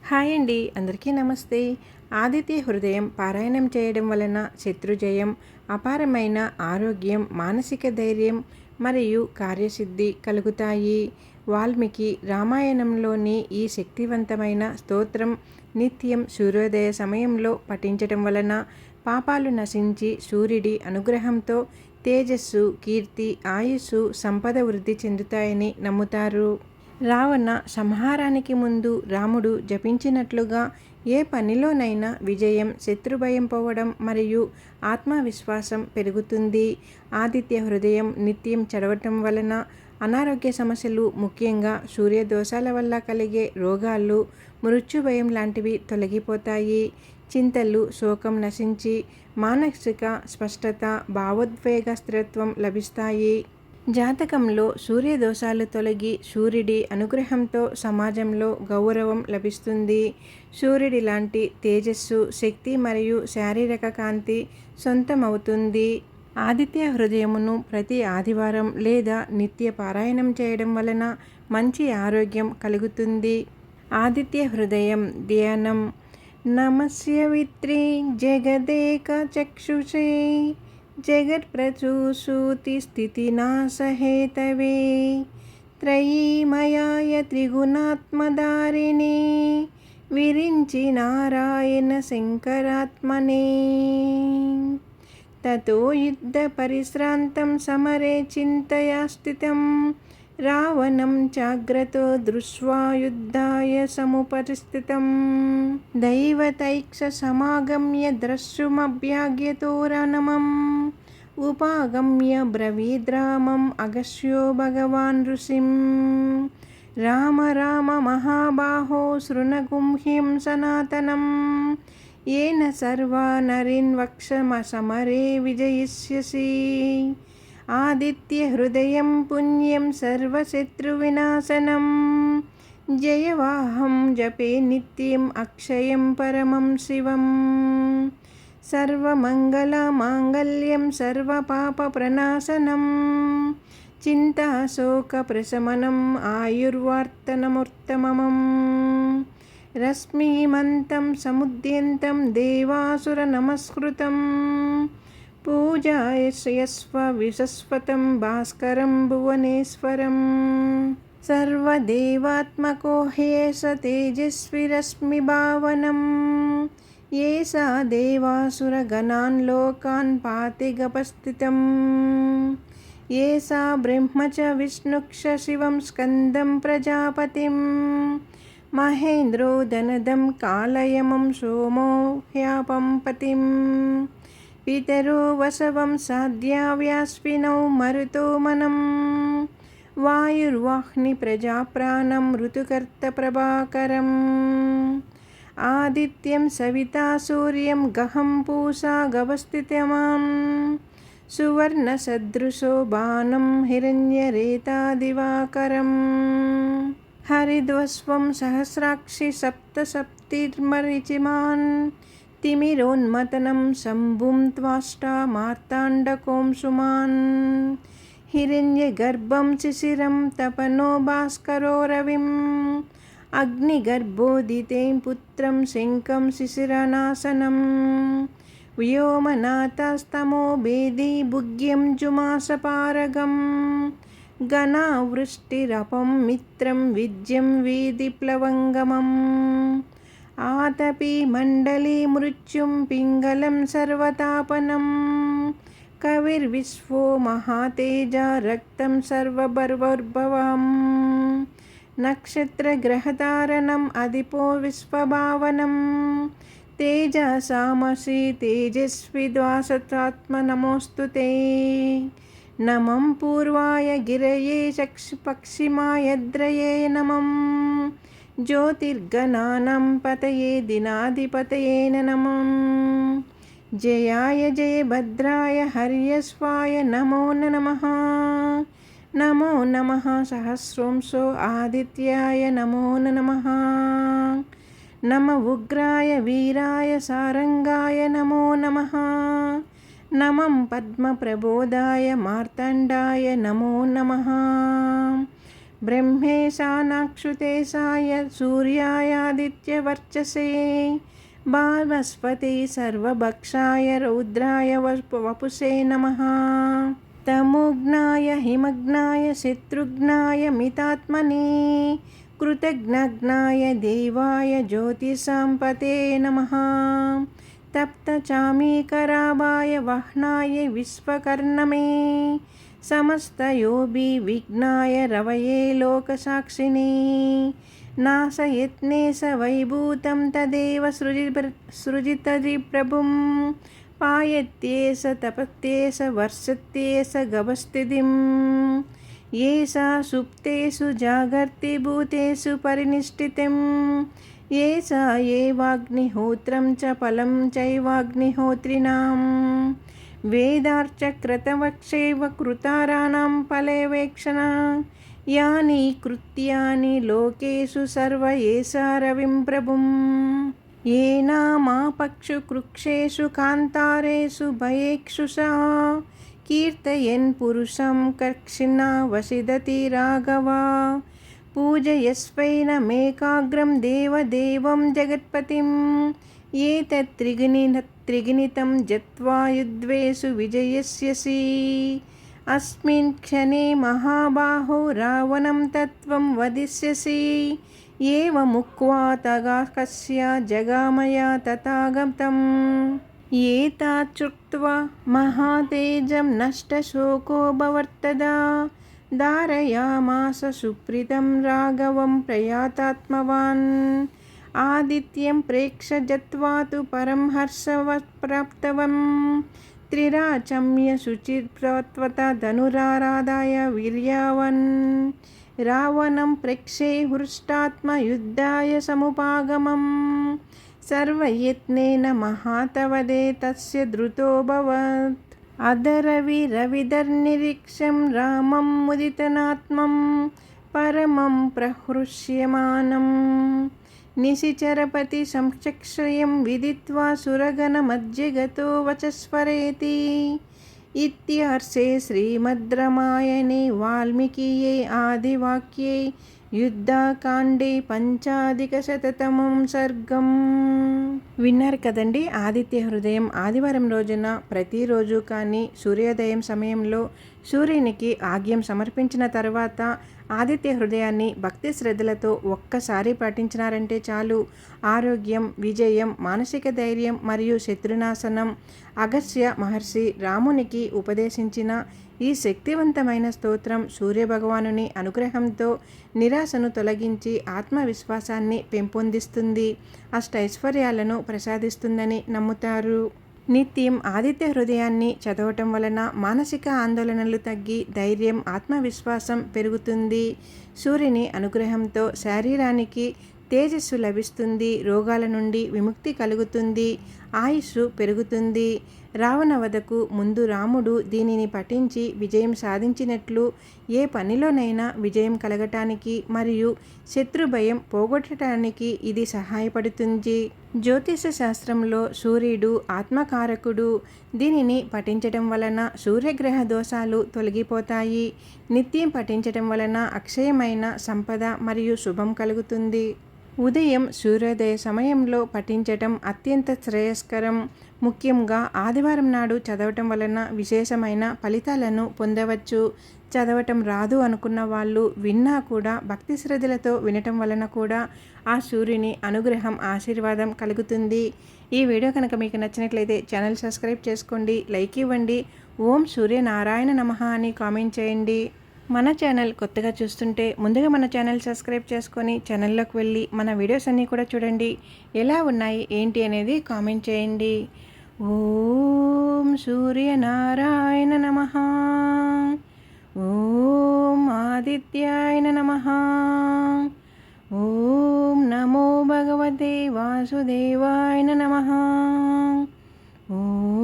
Hi అండి, అందరికీ నమస్తే. ఆదిత్య హృదయం పారాయణం చేయడం వలన శత్రుజయం, అపారమైన ఆరోగ్యం, మానసిక ధైర్యం మరియు కార్యసిద్ధి కలుగుతాయి. వాల్మీకి రామాయణంలోని ఈ శక్తివంతమైన స్తోత్రం నిత్యం సూర్యోదయ సమయంలో పఠించడం వలన పాపాలు నశించి సూర్యుడి అనుగ్రహంతో తేజస్సు, కీర్తి, ఆయుస్సు, సంపద వృద్ధి చెందుతాయని నమ్ముతారు. రావణ సంహారానికి ముందు రాముడు జపించినట్లుగా ఏ పనిలోనైనా విజయం, శత్రుభయం పోవడం మరియు ఆత్మవిశ్వాసం పెరుగుతుంది. ఆదిత్య హృదయం నిత్యం చదవటం వలన అనారోగ్య సమస్యలు, ముఖ్యంగా సూర్యదోషాల వల్ల కలిగే రోగాలు, మృత్యుభయం లాంటివి తొలగిపోతాయి. చింతలు, శోకం నశించి మానసిక స్పష్టత, భావోద్వేగ స్థిరత్వం లభిస్తాయి. జాతకంలో సూర్యదోషాలు తొలగి సూర్యుడి అనుగ్రహంతో సమాజంలో గౌరవం లభిస్తుంది. సూర్యుడి లాంటి తేజస్సు, శక్తి మరియు శారీరక కాంతి సొంతమవుతుంది. ఆదిత్య హృదయమును ప్రతి ఆదివారం లేదా నిత్య పారాయణం చేయడం వలన మంచి ఆరోగ్యం కలుగుతుంది. ఆదిత్య హృదయం ధ్యానం. నమస్యవిత్రి జగదేక చక్షుషే జగత్ప్రచూషూతిస్థితినాశహేతవే త్రయీమయాయ త్రిగుణాత్మధారిణే విరించి నారాయణ శంకరాత్మనే తతో యుద్ధ పరిశ్రాంతం సమరే చింతయా స్థితం రావణం చాగ్రతో దృష్ట్వా యుద్ధాయ సముపరిస్థితం దైవతైక్ష సమాగమ్య ద్రష్టుమభ్యాగ్యతోరణమం ఉపాగమ్య బ్రవీద్రామం అగస్యో భగవాన్ ఋషిం రామ రామ మహాబాహో శృణగుంహ్యం సనాతనం ఏన సర్వా నరీన్ వక్షమసమరే విజయిష్యసి ఆదిత్య హృదయం పుణ్యం సర్వశత్రువినాశనం జయవాహం జపే నిత్యం అక్షయం పరమం శివం సర్వమంగళమాంగళ్యం సర్వపాపప్రణాశనం చింతాశోకప్రశమనం ఆయుర్వర్ధనముత్తమం రశ్మిమంతం సముద్యంతం దేవాసురనమస్కృతం పూజాయస్వ విశస్వతం భాస్కరం భువనేశ్వరం సర్వదేవాత్మకో హ్యేష తేజస్విరశ్మిభావనం ఏషా దేవాసురగణాన్ లోకాన్ పాతిగపస్థితం ఏషా బ్రహ్మ చ విష్ణుక్ష శివం స్కందం ప్రజాపతిం మహేంద్రో ధనదం కాలయమం సోమో హ్యాపం పతిం పితరో వసవం సాధ్యావ్యాస్వినౌ మరుతో మనం వాయుర్వాహ్ని ప్రజాప్రాణం ఋతుకర్త ప్రభాకరం ఆదిత్యం సవితా సూర్యం గహం పూషా గవస్థితమాం సువర్ణసదృశో బాణం హిరణ్యరేతాదివాకరం హరిద్వస్వం సహస్రాక్షి సప్తసప్తిర్మరిచిమాన్ తిమిరోన్మతనం శంభుం త్వాష్టా మార్తాండకోంసుమాన్ హిరణ్యగర్భం శిశిరం తపనో భాస్కరో రవిం అగ్నిగర్భోదితేం పుత్రం శంఖం శిశిరనాశనం వ్యోమనాథస్తమో భేది భుగ్యం జుమాసపారగం గణావృష్టిరపం మిత్రం విద్యం వీదిప్లవంగమం ఆతపి మండలి మృత్యుం పింగళం సర్వతాపనం కవిర్విశ్వో మహాతేజ రక్తం సర్వభర్వోద్భవం నక్షత్రగ్రహతారణం అదిపో విశ్వభావనం తేజసామసి తేజస్వి ద్వాసతాత్మనమోస్తుతే నమం పూర్వాయ గిరయే పక్షిమాయద్రయే నమం జ్యోతిర్గణానాం పతయే దినాధిపతయే నమః జయాయ జయభద్రాయ హర్యస్వాయ నమో నమః నమో నమః సహస్రంసో ఆదిత్యాయ నమో నమః నమ ఉగ్రాయ వీరాయ సారంగాయ నమో నమః నమం పద్మప్రబోధాయ మార్తాండాయ నమో నమః ब्रह्मेशानाक्षुतेशाय सूर्यायादित्यवर्चसे भास्वते सर्वभक्षाय रौद्राय वपुषे नमः तमोघ्नाय हिमग्नाय शत्रुघ्नाय मितात्मने कृतघ्नघ्नाय देवाय ज्योतिषांपते नमः तप्तचामीकराभाय वह्नाय विश्वकर्णमे समस्तयोबि विघ्नाय रवये लोकसाक्षिणे नाशयत्ने स वैभूतं तदेव सृजितरिप्रभुं पायत्येष तपत्येष वर्षत्येष गभस्तिथिं ये सा सुप्तेषु जागर्तिभूतेषु परिनिष्ठितं ये सा एवाग्निहोत्रं च फलं चैवाग्निहोत्रिणां वेदार्चक्रतवक्षेव कृताराणां फलेवेक्षणा यानि कृत्यानि लोकेषु सर्व एषा रविं प्रभुं येनामापक्षु कृक्षेषु कान्तारेषु भयेक्षुषा कीर्तयन् पुरुषं कक्षिणा वसिदति राघवा पूजयस्वैनमेकाग्रं देवदेवं जगत्पतिं एतत्त्रिगुणितं जत्वा युद्धेषु विजयस्यसि अस्मिन् क्षणे महाबाहो रावणं तत्त्वं वदिष्यसि एवमुक्त्वा तगाकस्य जगामया तथागतम् एताच्छ्रुत्वा महातेजं नष्टशोको भवर्तदा धारयामास सुप्रीतं राघवं प्रयातात्मवान् आदित्यं प्रेक्ष्य जत्वा तु परं हर्षवत्प्राप्तवन् त्रिराचम्य शुचिर्त्वता धनुराराधाय वीर्यावन् रावणं प्रेक्षे हृष्टात्मयुद्धाय समुपागमं सर्वयत्नेन महातवदे तस्य द्रुतोऽभवत् अधरविरविधर्निरीक्ष्यं रामं मुदितनात्मं परमं प्रहृष्यमानं निशिचरपति संचक्षयं विदित्वा सुरगणमध्ये गतो वचस्वरेति इत्यर्थे श्रीमद्रामायणे वाल्मीकिये आदिवाक्ये యుద్ధకాండే పంచాధికశతతమం సర్గం. విన్నారు కదండి. ఆదిత్య హృదయం ఆదివారం రోజున ప్రతిరోజు కానీ సూర్యోదయం సమయంలో సూర్యునికి ఆగ్యం సమర్పించిన తర్వాత ఆదిత్య హృదయాన్ని భక్తి శ్రద్ధలతో ఒక్కసారి పఠించినారంటే చాలు ఆరోగ్యం, విజయం, మానసిక ధైర్యం మరియు శత్రునాశనం. అగస్త్య మహర్షి రామునికి ఉపదేశించిన ఈ శక్తివంతమైన స్తోత్రం సూర్యభగవానుని అనుగ్రహంతో నిరాశను తొలగించి ఆత్మవిశ్వాసాన్ని పెంపొందిస్తుంది, అష్టైశ్వర్యాలను ప్రసాదిస్తుందని నమ్ముతారు. నిత్యం ఆదిత్య హృదయాన్ని చదవటం వలన మానసిక ఆందోళనలు తగ్గి ధైర్యం, ఆత్మవిశ్వాసం పెరుగుతుంది. సూర్యుని అనుగ్రహంతో శరీరానికి తేజస్సు లభిస్తుంది, రోగాల నుండి విముక్తి కలుగుతుంది, ఆయుస్సు పెరుగుతుంది. రావణ వధకు ముందు రాముడు దీనిని పఠించి విజయం సాధించినట్లు ఏ పనిలోనైనా విజయం కలగటానికి మరియు శత్రు భయం పోగొట్టడానికి ఇది సహాయపడుతుంది. జ్యోతిష శాస్త్రంలో సూర్యుడు ఆత్మకారకుడు. దీనిని పఠించటం వలన సూర్యగ్రహ దోషాలు తొలగిపోతాయి. నిత్యం పఠించటం వలన అక్షయమైన సంపద మరియు శుభం కలుగుతుంది. ఉదయం సూర్యోదయ సమయంలో పఠించటం అత్యంత శ్రేయస్కరం. ముఖ్యంగా ఆదివారం నాడు చదవటం వలన విశేషమైన ఫలితాలను పొందవచ్చు. చదవటం రాదు అనుకున్న వాళ్ళు విన్నా కూడా భక్తి శ్రద్ధలతో వినటం వలన కూడా ఆ సూర్యుని అనుగ్రహం, ఆశీర్వాదం కలుగుతుంది. ఈ వీడియో కనుక మీకు నచ్చినట్లయితే ఛానల్ సబ్స్క్రైబ్ చేసుకోండి, లైక్ ఇవ్వండి, ఓం సూర్యనారాయణ నమః అని కామెంట్ చేయండి. మన ఛానల్ కొత్తగా చూస్తుంటే ముందుగా మన ఛానల్ సబ్స్క్రైబ్ చేసుకొని ఛానల్లోకి వెళ్ళి మన వీడియోస్ అన్నీ కూడా చూడండి. ఎలా ఉన్నాయి ఏంటి అనేది కామెంట్ చేయండి. ఓం సూర్యనారాయణ నమః, ఓం ఆదిత్యాయ నమః, ఓం నమో భగవతే వాసుదేవాయ నమః, ఓం